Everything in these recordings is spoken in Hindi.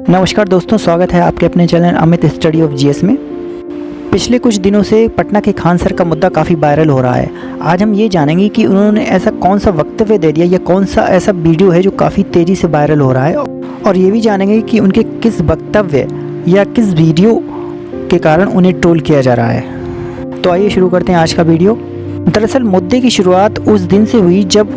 नमस्कार दोस्तों, स्वागत है आपके अपने channel Amit study of GS में। पिछले कुछ दिनों से पटना के खान सर का मुद्दा काफ़ी वायरल हो रहा है। आज हम ये जानेंगे कि उन्होंने ऐसा कौन सा वक्तव्य दे दिया या कौन सा ऐसा वीडियो है जो काफ़ी तेज़ी से वायरल हो रहा है, और ये भी जानेंगे कि उनके किस वक्तव्य या किस वीडियो के कारण उन्हें ट्रोल किया जा रहा है। तो आइए शुरू करते हैं आज का वीडियो। दरअसल मुद्दे की शुरुआत उस दिन से हुई जब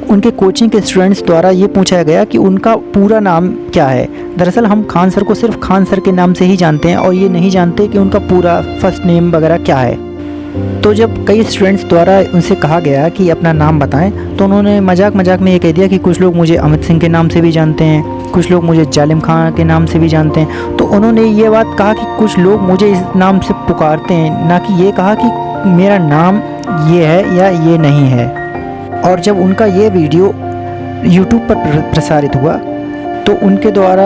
उनके कोचिंग के स्टूडेंट्स द्वारा ये पूछा गया कि उनका पूरा नाम क्या है। दरअसल हम खान सर को सिर्फ खान सर के नाम से ही जानते हैं और ये नहीं जानते कि उनका पूरा फर्स्ट नेम वगैरह क्या है। तो जब कई स्टूडेंट्स द्वारा उनसे कहा गया कि अपना नाम बताएं, तो उन्होंने मजाक में ये कह दिया कि कुछ लोग मुझे अमित सिंह के नाम से भी जानते हैं, कुछ लोग मुझे जालिम खां के नाम से भी जानते हैं। तो उन्होंने ये बात कहा कि कुछ लोग मुझे इस नाम से पुकारते हैं, ना कि ये कहा कि मेरा नाम ये है या ये नहीं है। और जब उनका ये वीडियो YouTube पर प्रसारित हुआ तो उनके द्वारा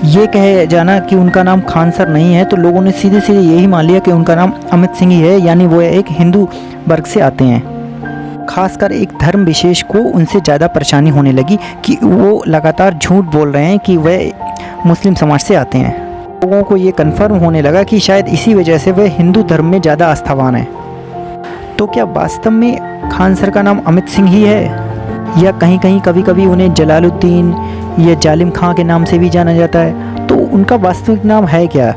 ये कहे जाना कि उनका नाम खान सर नहीं है, तो लोगों ने सीधे यही मान लिया कि उनका नाम अमित सिंह ही है, यानी वो एक हिंदू वर्ग से आते हैं। खासकर एक धर्म विशेष को उनसे ज़्यादा परेशानी होने लगी कि वो लगातार झूठ बोल रहे हैं कि वह मुस्लिम समाज से आते हैं। लोगों को ये कन्फर्म होने लगा कि शायद इसी वजह से वह हिंदू धर्म में ज़्यादा आस्थावान है। तो क्या वास्तव में खान सर का नाम अमित सिंह ही है, या कहीं कभी कभी उन्हें जलालुद्दीन या जालिम खां के नाम से भी जाना जाता है? तो उनका वास्तविक नाम है क्या?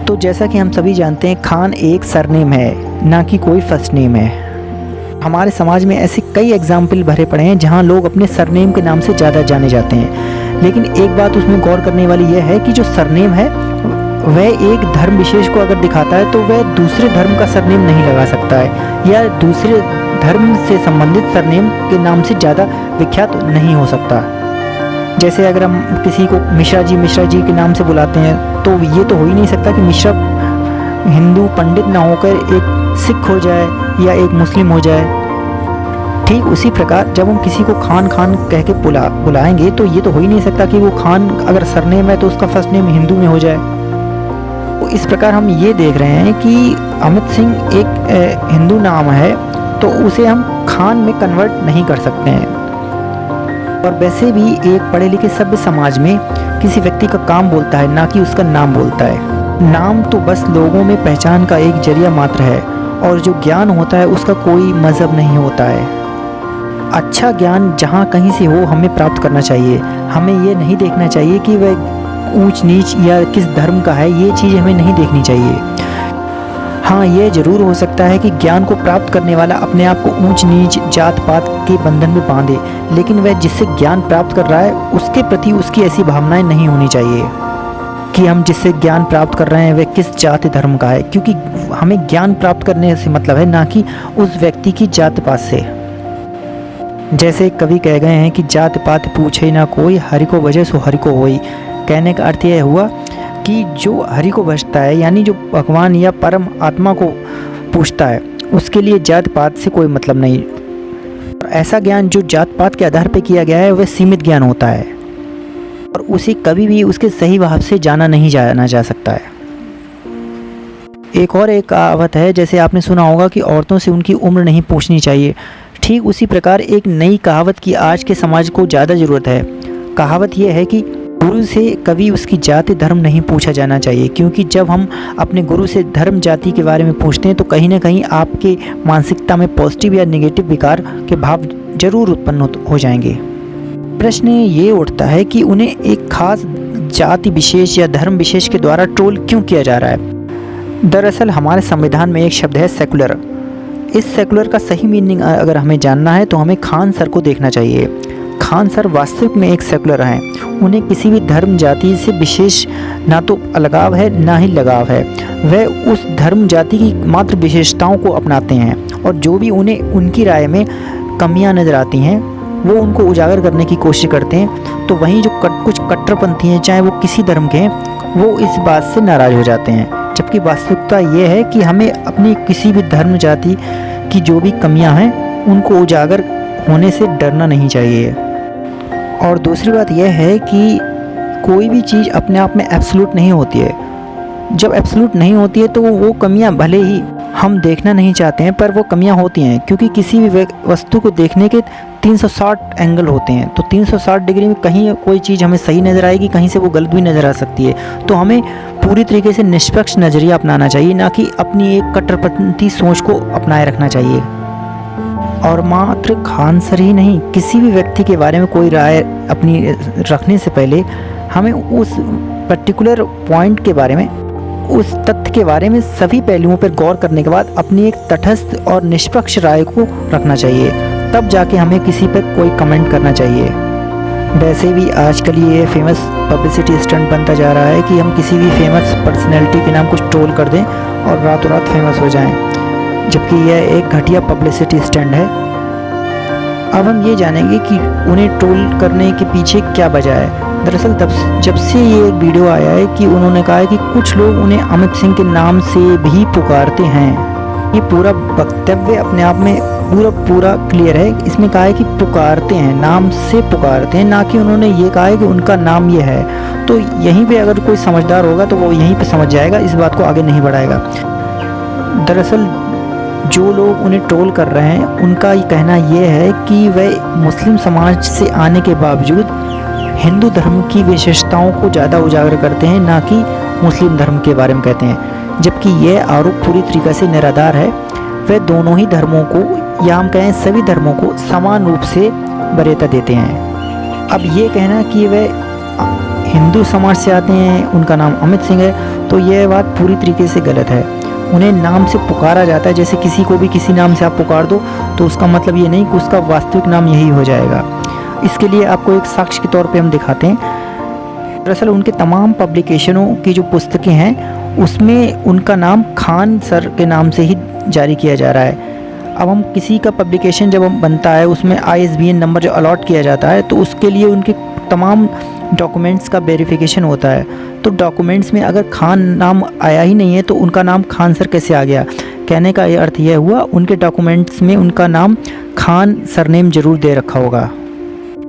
तो जैसा कि हम सभी जानते हैं, खान एक सरनेम है, ना कि कोई फर्स्ट नेम है। हमारे समाज में ऐसे कई एग्जाम्पल भरे पड़े हैं जहां लोग अपने सरनेम के नाम से ज़्यादा जाने जाते हैं। लेकिन एक बात उसमें गौर करने वाली यह है कि जो सरनेम है वह एक धर्म विशेष को अगर दिखाता है तो वह दूसरे धर्म का सरनेम नहीं लगा सकता है, या दूसरे धर्म से संबंधित सरनेम के नाम से ज़्यादा विख्यात नहीं हो सकता। जैसे अगर हम किसी को मिश्रा जी के नाम से बुलाते हैं, तो ये तो हो ही नहीं सकता कि मिश्रा हिंदू पंडित ना होकर एक सिख हो जाए या एक मुस्लिम हो जाए। ठीक उसी प्रकार जब हम किसी को खान कह के बुलाएंगे, तो ये तो हो ही नहीं सकता कि वो खान अगर सरनेम है तो उसका फर्स्ट नेम हिंदू में हो जाए। तो इस प्रकार हम ये देख रहे हैं कि अमित सिंह एक हिंदू नाम है, तो उसे हम खान में कन्वर्ट नहीं कर सकते हैं। और वैसे भी एक पढ़े लिखे सभ्य समाज में किसी व्यक्ति का काम बोलता है, ना कि उसका नाम बोलता है। नाम तो बस लोगों में पहचान का एक जरिया मात्र है, और जो ज्ञान होता है उसका कोई मज़हब नहीं होता है। अच्छा ज्ञान जहाँ कहीं से हो हमें प्राप्त करना चाहिए। हमें ये नहीं देखना चाहिए कि वह ऊंच नीच या किस धर्म का है, ये चीज़ हमें नहीं देखनी चाहिए। हाँ, ये ज़रूर हो सकता है कि ज्ञान को प्राप्त करने वाला अपने आप को ऊंच नीच जात पात के बंधन में बांधे, लेकिन वह जिससे ज्ञान प्राप्त कर रहा है उसके प्रति उसकी ऐसी भावनाएं नहीं होनी चाहिए कि हम जिससे ज्ञान प्राप्त कर रहे हैं वह किस जाति धर्म का है, क्योंकि हमें ज्ञान प्राप्त करने से मतलब है, ना कि उस व्यक्ति की जात पात से। जैसे कवि कह गए हैं कि जात पात पूछे ना कोई, हरि को भजे सो हरि को होई। कहने का अर्थ यह हुआ कि जो हरि को भजता है, यानी जो भगवान या परम आत्मा को पूछता है, उसके लिए जात पात से कोई मतलब नहीं। और ऐसा ज्ञान जो जात पात के आधार पर किया गया है वह सीमित ज्ञान होता है, और उसे कभी भी उसके सही भाव से जाना नहीं जा सकता है। एक कहावत है, जैसे आपने सुना होगा कि औरतों से उनकी उम्र नहीं पूछनी चाहिए। ठीक उसी प्रकार एक नई कहावत की आज के समाज को ज़्यादा ज़रूरत है। कहावत यह है कि गुरु से कभी उसकी जाति धर्म नहीं पूछा जाना चाहिए, क्योंकि जब हम अपने गुरु से धर्म जाति के बारे में पूछते हैं तो कहीं ना कहीं आपके मानसिकता में पॉजिटिव या नेगेटिव विकार के भाव जरूर उत्पन्न हो जाएंगे। प्रश्न ये उठता है कि उन्हें एक खास जाति विशेष या धर्म विशेष के द्वारा ट्रोल क्यों किया जा रहा है। दरअसल हमारे संविधान में एक शब्द है सेकुलर। इस सेकुलर का सही मीनिंग अगर हमें जानना है तो हमें खान सर को देखना चाहिए। खान सर वास्तविक में एक सेकुलर हैं। उन्हें किसी भी धर्म जाति से विशेष ना तो अलगाव है ना ही लगाव है। वह उस धर्म जाति की मात्र विशेषताओं को अपनाते हैं, और जो भी उन्हें उनकी राय में कमियां नज़र आती हैं वो उनको उजागर करने की कोशिश करते हैं। तो वहीं जो कुछ कट्टरपंथी हैं, चाहे वो किसी धर्म के हैं, वो इस बात से नाराज़ हो जाते हैं। जबकि वास्तविकता ये है कि हमें अपनी किसी भी धर्म जाति की जो भी कमियां हैं उनको उजागर होने से डरना नहीं चाहिए। और दूसरी बात यह है कि कोई भी चीज़ अपने आप में एब्सोल्यूट नहीं होती है। जब एब्सोल्यूट नहीं होती है तो वो कमियां भले ही हम देखना नहीं चाहते हैं, पर वो कमियां होती हैं, क्योंकि किसी भी वस्तु को देखने के 360 एंगल होते हैं। तो 360 डिग्री में कहीं कोई चीज़ हमें सही नज़र आएगी, कहीं से वो गलत भी नज़र आ सकती है। तो हमें पूरी तरीके से निष्पक्ष नज़रिया अपनाना चाहिए, ना कि अपनी एक कट्टरपंथी सोच को अपनाए रखना चाहिए। और मात्र खान सर ही नहीं, किसी भी व्यक्ति के बारे में कोई राय अपनी रखने से पहले हमें उस पर्टिकुलर पॉइंट के बारे में, उस तथ्य के बारे में सभी पहलुओं पर गौर करने के बाद अपनी एक तटस्थ और निष्पक्ष राय को रखना चाहिए। तब जाके हमें किसी पर कोई कमेंट करना चाहिए। वैसे भी आजकल ये फेमस पब्लिसिटी स्टंट बनता जा रहा है कि हम किसी भी फेमस पर्सनैलिटी के नाम कुछ ट्रोल कर दें और रातों रात फेमस हो जाएं, जबकि यह एक घटिया पब्लिसिटी स्टंट है। अब हम ये जानेंगे कि उन्हें ट्रोल करने के पीछे क्या वजह है। दरअसल जब से ये एक वीडियो आया है कि उन्होंने कहा है कि कुछ लोग उन्हें अमित सिंह के नाम से भी पुकारते हैं। ये पूरा वक्तव्य अपने आप में पूरा क्लियर है। इसमें कहा है कि पुकारते हैं, नाम से पुकारते हैं, ना कि उन्होंने ये कहा है कि उनका नाम ये है। तो यहीं पे अगर कोई समझदार होगा तो वो यहीं पे समझ जाएगा, इस बात को आगे नहीं बढ़ाएगा। दरअसल जो लोग उन्हें ट्रोल कर रहे हैं उनका ये कहना यह है कि वह मुस्लिम समाज से आने के बावजूद हिंदू धर्म की विशेषताओं को ज़्यादा उजागर करते हैं, ना कि मुस्लिम धर्म के बारे में कहते हैं। जबकि यह आरोप पूरी तरीके से निराधार है। वे दोनों ही धर्मों को, या हम कहें सभी धर्मों को, समान रूप से वरीयता देते हैं। अब ये कहना कि वे हिंदू समाज से आते हैं, उनका नाम अमित सिंह है, तो यह बात पूरी तरीके से गलत है। उन्हें नाम से पुकारा जाता है। जैसे किसी को भी किसी नाम से आप पुकार दो तो उसका मतलब ये नहीं कि उसका वास्तविक नाम यही हो जाएगा। इसके लिए आपको एक साक्ष्य के तौर पे हम दिखाते हैं। दरअसल उनके तमाम पब्लिकेशनों की जो पुस्तकें हैं उसमें उनका नाम खान सर के नाम से ही जारी किया जा रहा है। अब हम किसी का पब्लिकेशन जब बनता है उसमें ISBN नंबर जो अलॉट किया जाता है तो उसके लिए उनके तमाम डॉक्यूमेंट्स का वेरिफिकेशन होता है। तो डॉक्यूमेंट्स में अगर खान नाम आया ही नहीं है तो उनका नाम खान सर कैसे आ गया? कहने का ये अर्थ यह हुआ उनके डॉक्यूमेंट्स में उनका नाम खान सरनेम ज़रूर दे रखा होगा।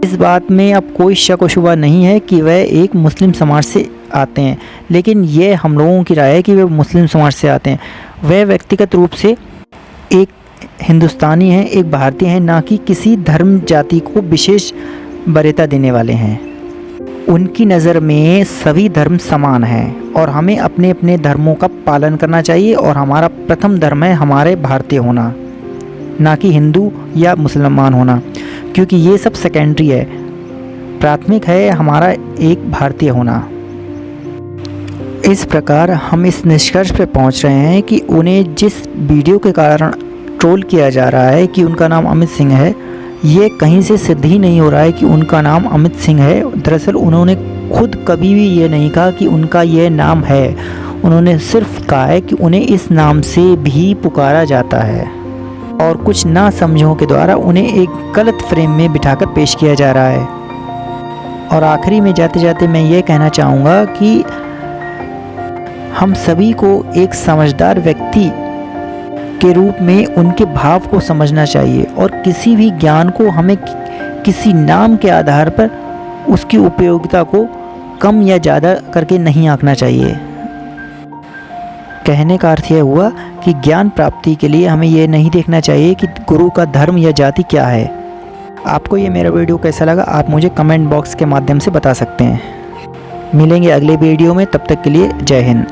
इस बात में अब कोई शक व शुबा नहीं है कि वह एक मुस्लिम समाज से आते हैं, लेकिन ये हम लोगों की राय है कि वे मुस्लिम समाज से आते हैं। वह व्यक्तिगत रूप से एक हिंदुस्तानी हैं, एक भारतीय हैं, ना कि किसी धर्म जाति को विशेष वरीयता देने वाले हैं। उनकी नज़र में सभी धर्म समान हैं और हमें अपने अपने धर्मों का पालन करना चाहिए। और हमारा प्रथम धर्म है हमारे भारतीय होना, ना कि हिंदू या मुसलमान होना, क्योंकि ये सब सेकेंडरी है। प्राथमिक है हमारा एक भारतीय होना। इस प्रकार हम इस निष्कर्ष पर पहुंच रहे हैं कि उन्हें जिस वीडियो के कारण ट्रोल किया जा रहा है कि उनका नाम अमित सिंह है, ये कहीं से सिद्ध ही नहीं हो रहा है कि उनका नाम अमित सिंह है। दरअसल उन्होंने खुद कभी भी ये नहीं कहा कि उनका ये नाम है। उन्होंने सिर्फ कहा है कि उन्हें इस नाम से भी पुकारा जाता है और कुछ ना समझों के द्वारा उन्हें एक गलत फ्रेम में बिठाकर पेश किया जा रहा है। और आखिरी में जाते जाते मैं ये कहना चाहूँगा कि हम सभी को एक समझदार व्यक्ति के रूप में उनके भाव को समझना चाहिए और किसी भी ज्ञान को हमें किसी नाम के आधार पर उसकी उपयोगिता को कम या ज़्यादा करके नहीं आंकना चाहिए। कहने का अर्थ यह हुआ कि ज्ञान प्राप्ति के लिए हमें यह नहीं देखना चाहिए कि गुरु का धर्म या जाति क्या है। आपको ये मेरा वीडियो कैसा लगा आप मुझे कमेंट बॉक्स के माध्यम से बता सकते हैं। मिलेंगे अगले वीडियो में, तब तक के लिए जय हिंद।